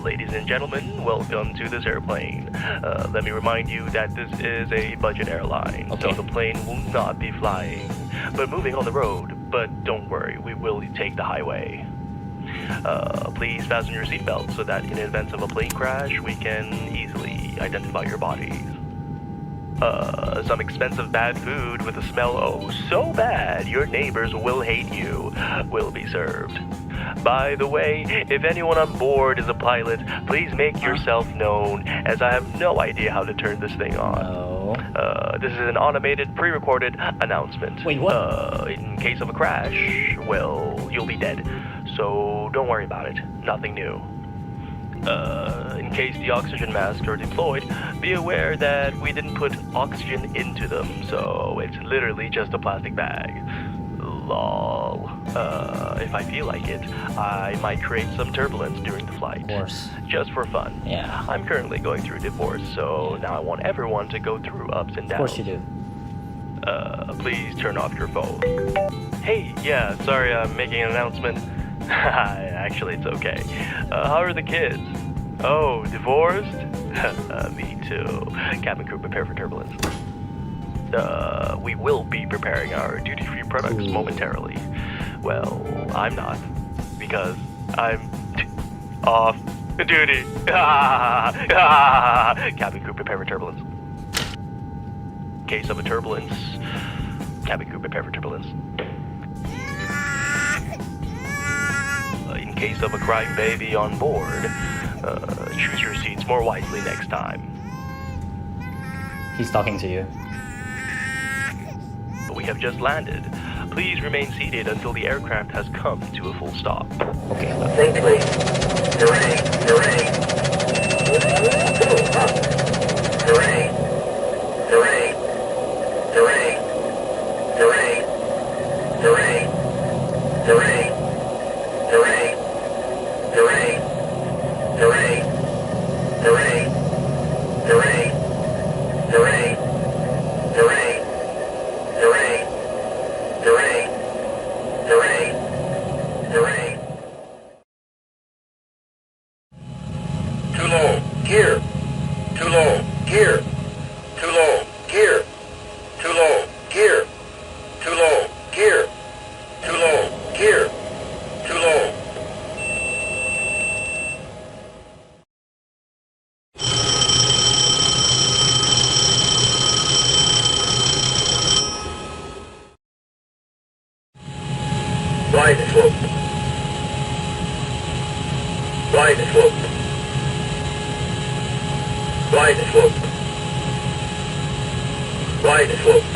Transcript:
Ladies and gentlemen, welcome to this airplane. Let me remind you that this is a budget airline, so the plane will not be flying, but moving on the road. But don't worry, we will take the highway. Please fasten your seatbelt so that in event of a plane crash, we can easily identify your bodies. Some expensive bad food with a smell so bad your neighbors will hate you will be served. By the way, if anyone on board is a pilot, please make yourself known, as I have no idea how to turn this thing on. No. This is an automated, pre-recorded announcement. Wait, what? In case of a crash, well, you'll be dead. So don't worry about it. Nothing new. In case the oxygen masks are deployed, be aware that we didn't put oxygen into them, so it's literally just a plastic bag. Lol. If I feel like it, I might create some turbulence during the flight. Of course. Just for fun. Yeah. I'm currently going through divorce, so now I want everyone to go through ups and downs. Of course you do. Please turn off your phone. Hey, yeah, sorry I'm making an announcement. Actually, it's okay. How are the kids? Oh, divorced? Me too. Cabin crew, prepare for turbulence. We will be preparing our duty-free products momentarily. Well, I'm not, because I'm off duty. Cabin crew, prepare for turbulence. In case of a turbulence, cabin crew, prepare for turbulence. In case of a crying baby on board, choose your seats more wisely next time. He's talking to you. We have just landed. Please remain seated until the aircraft has come to a full stop. Okay. Safely. Terrain. Terrain. Terrain. Terrain. Terrain. Terrain. Terrain. Terrain. Terrain. Terrain. Terrain. Terrain. Terrain. Terrain. Terrain. Terrain. Terrain. Terrain. Terrain. Too low. Gear. Too low. Gear. Too low. Gear. Too low. Gear. Too low. Gear. Too low. Gear. Too low. Wide slope. Wide slope. Wide slope. Wide slope.